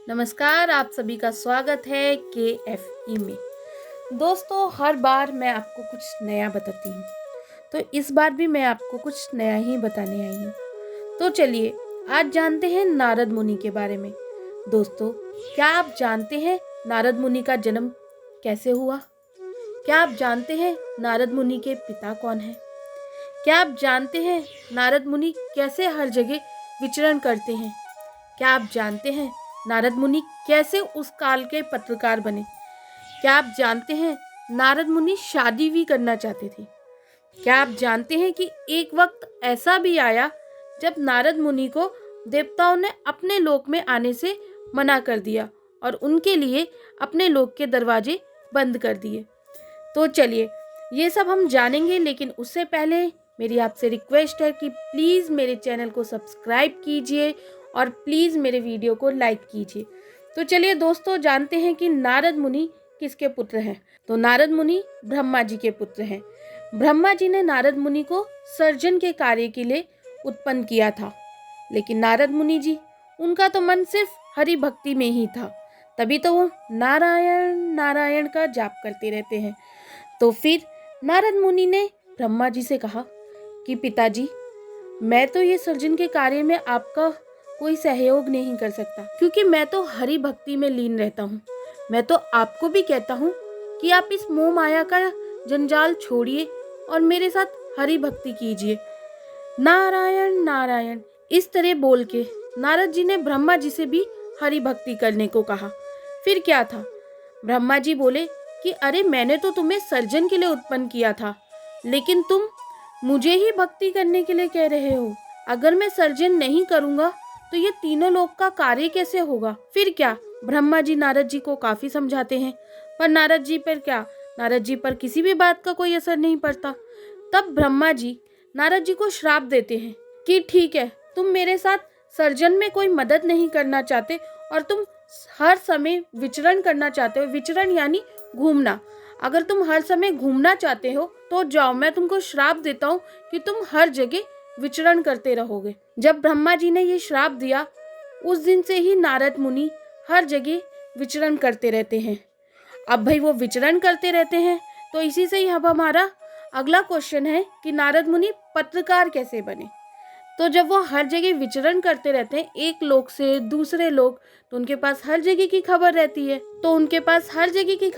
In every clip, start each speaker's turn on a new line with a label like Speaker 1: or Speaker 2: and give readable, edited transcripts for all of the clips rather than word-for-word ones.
Speaker 1: नमस्कार, आप सभी का स्वागत है KFE में। दोस्तों, हर बार मैं आपको कुछ नया बताती हूँ, तो इस बार भी मैं आपको कुछ नया ही बताने आई हूँ। तो चलिए, आज जानते हैं नारद मुनि के बारे में। दोस्तों, क्या आप जानते हैं नारद मुनि का जन्म कैसे हुआ? क्या आप जानते हैं नारद मुनि के पिता कौन हैं? क्या आप जानते हैं नारद मुनि कैसे हर जगह विचरण करते हैं? क्या आप जानते हैं नारद मुनि कैसे उस काल के पत्रकार बने? क्या आप जानते हैं नारद मुनि शादी भी करना चाहते थे? क्या आप जानते हैं कि एक वक्त ऐसा भी आया जब नारद मुनि को देवताओं ने अपने लोक में आने से मना कर दिया और उनके लिए अपने लोक के दरवाजे बंद कर दिए? तो चलिए, ये सब हम जानेंगे, लेकिन उससे पहले मेरी आपसे रिक्वेस्ट है कि प्लीज़ मेरे चैनल को सब्सक्राइब कीजिए और प्लीज़ मेरे वीडियो को लाइक कीजिए। तो चलिए दोस्तों, जानते हैं कि नारद मुनि किसके पुत्र हैं। तो नारद मुनि ब्रह्मा जी के पुत्र हैं। ब्रह्मा जी ने नारद मुनि को सर्जन के कार्य के लिए उत्पन्न किया था, लेकिन नारद मुनि जी, उनका तो मन सिर्फ हरि भक्ति में ही था, तभी तो वो नारायण नारायण का जाप करते रहते हैं। तो फिर नारद मुनि ने ब्रह्मा जी से कहा कि पिताजी, मैं तो ये सर्जन के कार्य में आपका कोई सहयोग नहीं कर सकता, क्योंकि मैं तो हरि भक्ति में लीन रहता हूँ। मैं तो आपको भी कहता हूँ कि आप इस मोह माया का जंजाल छोड़िए और मेरे साथ हरि भक्ति कीजिए। नारायण नारायण इस तरह बोल के नारद जी ने ब्रह्मा जी से भी हरि भक्ति करने को कहा। फिर क्या था, ब्रह्मा जी बोले कि अरे, मैंने तो तुम्हें सर्जन के लिए उत्पन्न किया था, लेकिन तुम मुझे ही भक्ति करने के लिए कह रहे हो। अगर मैं सर्जन नहीं करूँगा तो ये तीनों लोक का कार्य कैसे होगा? फिर क्या, ब्रह्मा जी नारद जी को काफी समझाते हैं, पर नारद जी पर किसी भी बात का कोई असर नहीं पड़ता। तब ब्रह्मा जी नारद जी को श्राप देते हैं कि ठीक है, तुम मेरे साथ सर्जन में कोई मदद नहीं करना चाहते और तुम हर समय विचरण करना चाहते हो। विचरण यानी घूमना। अगर तुम हर समय घूमना चाहते हो तो जाओ, मैं तुमको श्राप देता हूँ कि तुम हर जगह विचरण करते रहोगे। जब ब्रह्मा जी ने ये श्राप दिया, उस दिन से ही नारद मुनि हर जगह विचरण करते रहते हैं। अब भाई वो विचरण करते रहते हैं, तो इसी से ही अब हमारा अगला क्वेश्चन है कि नारद मुनि पत्रकार कैसे बने। तो जब वो हर जगह विचरण करते रहते हैं, एक लोक से दूसरे लोक, तो उनके पास हर जगह की खबर रहती है। जब उनके पास हर जगह की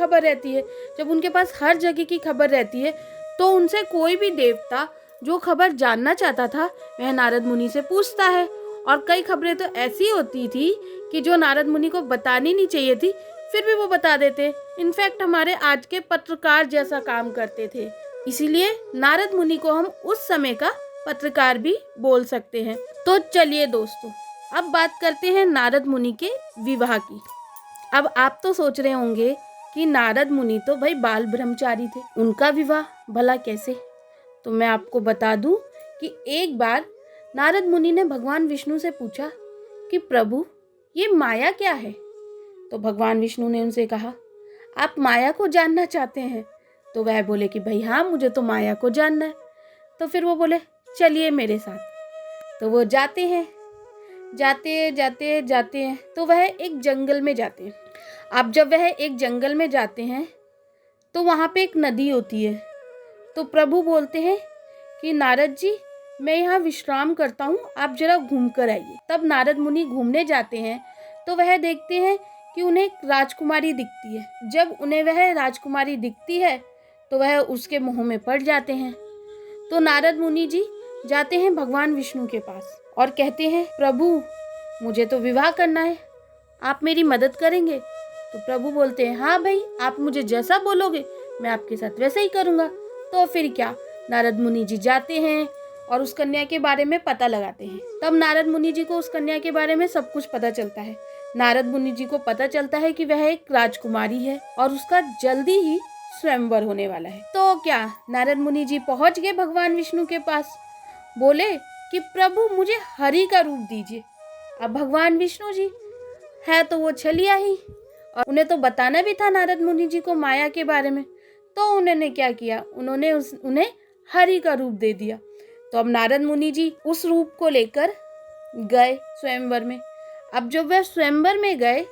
Speaker 1: खबर रहती है, तो उनसे कोई भी देवता जो खबर जानना चाहता था, वह नारद मुनि से पूछता है। और कई खबरें तो ऐसी होती थी कि जो नारद मुनि को बतानी नहीं चाहिए थी, फिर भी वो बता देते। इनफैक्ट हमारे आज के पत्रकार जैसा काम करते थे। इसीलिए नारद मुनि को हम उस समय का पत्रकार भी बोल सकते हैं। तो चलिए दोस्तों, अब बात करते हैं नारद मुनि के विवाह की। अब आप तो सोच रहे होंगे कि नारद मुनि तो भाई बाल ब्रह्मचारी थे, उनका विवाह भला कैसे? तो मैं आपको बता दूं कि एक बार नारद मुनि ने भगवान विष्णु से पूछा कि प्रभु, ये माया क्या है? तो भगवान विष्णु ने उनसे कहा, आप माया को जानना चाहते हैं? तो वह बोले कि भाई हाँ, मुझे तो माया को जानना है। तो फिर वो बोले, चलिए मेरे साथ। तो वो जाते हैं तो वह एक जंगल में जाते हैं। अब जब वह एक जंगल में जाते हैं तो वहाँ पे एक नदी होती है। तो प्रभु बोलते हैं कि नारद जी, मैं यहाँ विश्राम करता हूँ, आप जरा घूम कर आइए। तब नारद मुनि घूमने जाते हैं तो वह देखते हैं कि उन्हें एक राजकुमारी दिखती है। जब उन्हें वह राजकुमारी दिखती है तो वह उसके मोह में पड़ जाते हैं। तो नारद मुनि जी जाते हैं भगवान विष्णु के पास और कहते हैं, प्रभु, मुझे तो विवाह करना है, आप मेरी मदद करेंगे? तो प्रभु बोलते हैं, हाँ भाई, आप मुझे जैसा बोलोगे मैं आपके साथ वैसे ही करूँगा। तो फिर क्या, नारद मुनि जी जाते हैं और उस कन्या के बारे में पता लगाते हैं। तब नारद मुनि जी को उस कन्या के बारे में सब कुछ पता चलता है। नारद मुनि जी को पता चलता है कि वह एक राजकुमारी है और उसका जल्दी ही स्वयंवर होने वाला है। तो क्या, नारद मुनि जी पहुंच गए भगवान विष्णु के पास। बोले कि प्रभु, मुझे हरि का रूप दीजिए। अब भगवान विष्णु जी है तो वो छलिया ही, और उन्हें तो बताना भी था नारद मुनि जी को माया के बारे में। तो उन्होंने क्या किया, उन्होंने उन्हें हरि का रूप दे दिया। तो अब नारद मुनि जी उस रूप को लेकर गए स्वयंवर में। अब जब वह स्वयंवर में गए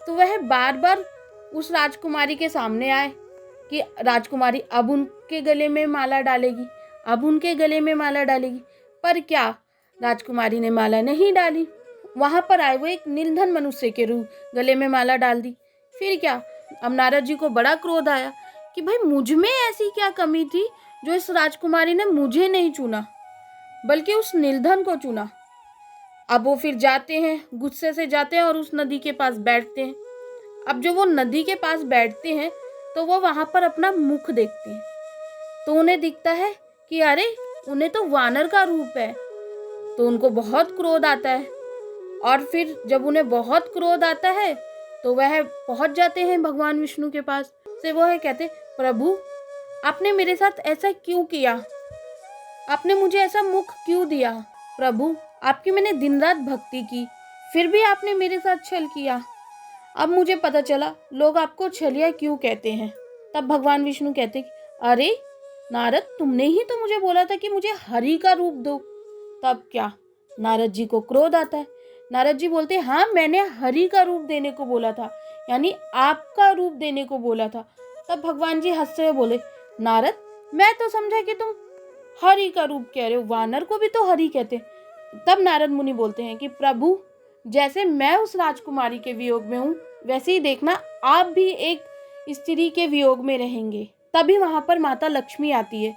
Speaker 1: तो वह बार बार उस राजकुमारी के सामने आए कि राजकुमारी अब उनके गले में माला डालेगी, अब उनके गले में माला डालेगी। पर क्या राजकुमारी ने माला नहीं डाली। वहां पर आए वो एक निर्धन मनुष्य के रूप गले में माला डाल दी। फिर क्या, अब नारद जी को बड़ा क्रोध आया कि भाई मुझ में ऐसी क्या कमी थी जो इस राजकुमारी ने मुझे नहीं चुना बल्कि उस निर्धन को चुना। अब वो फिर जाते हैं, गुस्से से जाते हैं और उस नदी के पास बैठते हैं। अब जब वो नदी के पास बैठते हैं तो वो वहां पर अपना मुख देखते हैं, तो उन्हें दिखता है कि अरे उन्हें तो वानर का रूप है। तो उनको बहुत क्रोध आता है और फिर जब उन्हें बहुत क्रोध आता है तो वह पहुंच जाते हैं भगवान विष्णु के पास से। वो है कहते, प्रभु आपने मेरे साथ ऐसा क्यों किया, आपने मुझे ऐसा मुख क्यों दिया। प्रभु आपकी मैंने दिन रात भक्ति की, फिर भी आपने मेरे साथ छल किया। अब मुझे पता चला लोग आपको छलिया क्यों कहते हैं। तब भगवान विष्णु कहते, अरे नारद तुमने ही तो मुझे बोला था कि मुझे हरि का रूप दो। तब क्या, नारद जी को क्रोध आता है। नारद जी बोलते, हाँ मैंने हरि का रूप देने को बोला था, यानी आपका रूप देने को बोला था। तब भगवान जी हंसते हुए बोले, नारद मैं तो समझा कि तुम हरि का रूप कह रहे हो, वानर को भी तो हरि कहते। तब नारद मुनि बोलते हैं कि प्रभु जैसे मैं उस राजकुमारी के वियोग में हूँ वैसे ही देखना आप भी एक स्त्री के वियोग में रहेंगे। तभी वहां पर माता लक्ष्मी आती है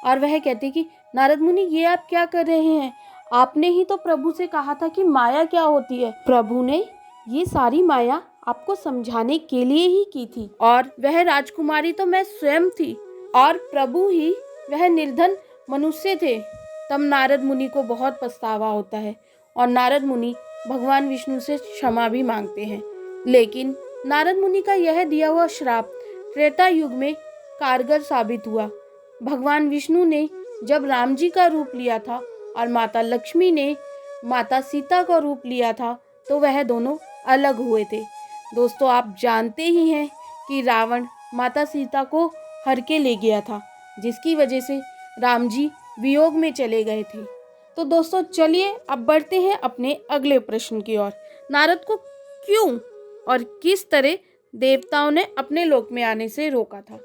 Speaker 1: और वह कहती कि नारद मुनि ये आप क्या कर रहे हैं, आपने ही तो प्रभु से कहा था कि माया क्या होती है। प्रभु ने ये सारी माया आपको समझाने के लिए ही की थी और वह राजकुमारी तो मैं स्वयं थी और प्रभु ही वह निर्धन मनुष्य थे। तब नारद मुनि को बहुत पछतावा होता है और नारद मुनि भगवान विष्णु से क्षमा भी मांगते हैं। लेकिन नारद मुनि का यह दिया हुआ श्राप त्रेता युग में कारगर साबित हुआ। भगवान विष्णु ने जब राम जी का रूप लिया था और माता लक्ष्मी ने माता सीता का रूप लिया था तो वह दोनों अलग हुए थे। दोस्तों आप जानते ही हैं कि रावण माता सीता को हर के ले गया था, जिसकी वजह से राम जी वियोग में चले गए थे। तो दोस्तों चलिए अब बढ़ते हैं अपने अगले प्रश्न की ओर। नारद को क्यों और किस तरह देवताओं ने अपने लोक में आने से रोका था।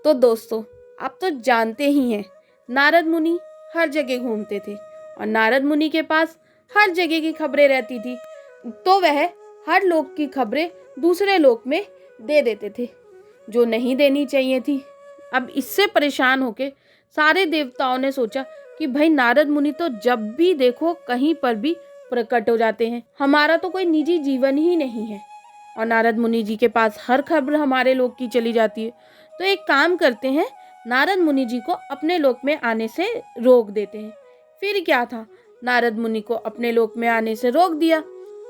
Speaker 1: तो दोस्तों आप तो जानते ही हैं नारद मुनि हर जगह घूमते थे और नारद मुनि के पास हर जगह की खबरें रहती थी, तो वह हर लोक की खबरें दूसरे लोक में दे देते थे जो नहीं देनी चाहिए थी। अब इससे परेशान होके सारे देवताओं ने सोचा कि भाई नारद मुनि तो जब भी देखो कहीं पर भी प्रकट हो जाते हैं, हमारा तो कोई निजी जीवन ही नहीं है और नारद मुनि जी के पास हर खबर हमारे लोक की चली जाती है। तो एक काम करते हैं, नारद मुनि जी को अपने लोक में आने से रोक देते हैं। फिर क्या था, नारद मुनि को अपने लोक में आने से रोक दिया।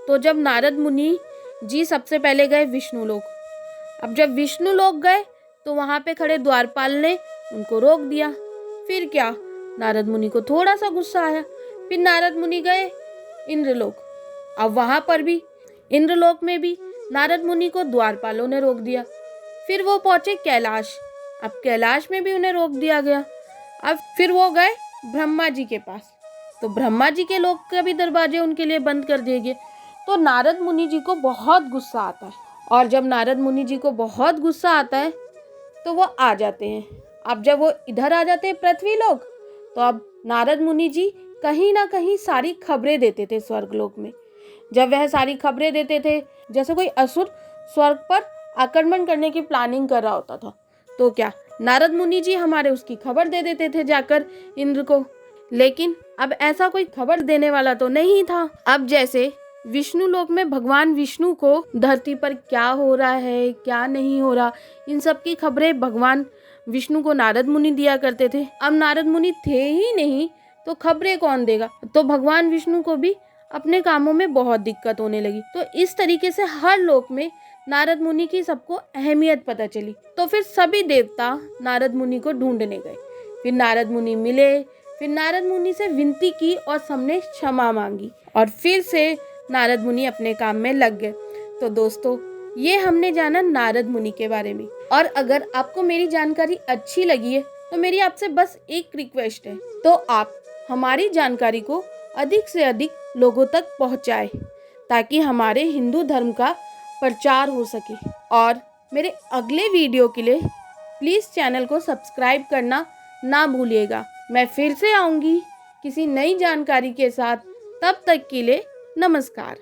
Speaker 1: तो जब नारद मुनि जी सबसे पहले गए विष्णु लोक। अब जब विष्णु लोक गए तो वहां पे खड़े द्वारपाल ने उनको रोक दिया। फिर क्या, नारद मुनि को थोड़ा सा गुस्सा आया। फिर नारद मुनि गए इंद्रलोक। अब वहां पर भी इंद्रलोक में भी नारद मुनि को द्वारपालों ने रोक दिया। फिर वो पहुंचे कैलाश। अब कैलाश में भी उन्हें रोक दिया गया। अब फिर वो गए ब्रह्मा जी के पास, तो ब्रह्मा जी के लोक के भी दरवाजे उनके लिए बंद कर दिए गए। तो नारद मुनि जी को बहुत गुस्सा आता है और जब नारद मुनि जी को बहुत गुस्सा आता है तो वो आ जाते हैं। अब जब वो इधर आ जाते हैं पृथ्वी लोक, तो अब नारद मुनि जी कहीं ना कहीं सारी खबरें देते थे स्वर्ग लोक में। जब वह सारी खबरें देते थे, जैसे कोई असुर स्वर्ग पर आक्रमण करने की प्लानिंग कर रहा होता था, तो क्या नारद मुनि जी हमारे उसकी खबर दे देते थे जाकर इंद्र को। लेकिन अब ऐसा कोई खबर देने वाला तो नहीं था। अब जैसे विष्णु लोक में भगवान विष्णु को धरती पर क्या हो रहा है क्या नहीं हो रहा, इन सब की खबरें भगवान विष्णु को नारद मुनि दिया करते थे। अब नारद मुनि थे ही नहीं तो खबरें कौन देगा। तो भगवान विष्णु को भी अपने कामों में बहुत दिक्कत होने लगी। तो इस तरीके से हर लोक में नारद मुनि की सबको अहमियत पता चली। तो फिर सभी देवता नारद मुनि को ढूंढने गए। फिर नारद मुनि मिले। फिर नारद मुनि से विनती की और सबने क्षमा मांगी और फिर से नारद मुनि अपने काम में लग गए। तो दोस्तों ये हमने जाना नारद मुनि के बारे में। और अगर आपको मेरी जानकारी अच्छी लगी है तो मेरी आपसे बस एक रिक्वेस्ट है, तो आप हमारी जानकारी को अधिक से अधिक लोगों तक पहुंचाएं ताकि हमारे हिंदू धर्म का प्रचार हो सके। और मेरे अगले वीडियो के लिए प्लीज़ चैनल को सब्सक्राइब करना ना भूलिएगा। मैं फिर से आऊँगी किसी नई जानकारी के साथ। तब तक के लिए नमस्कार।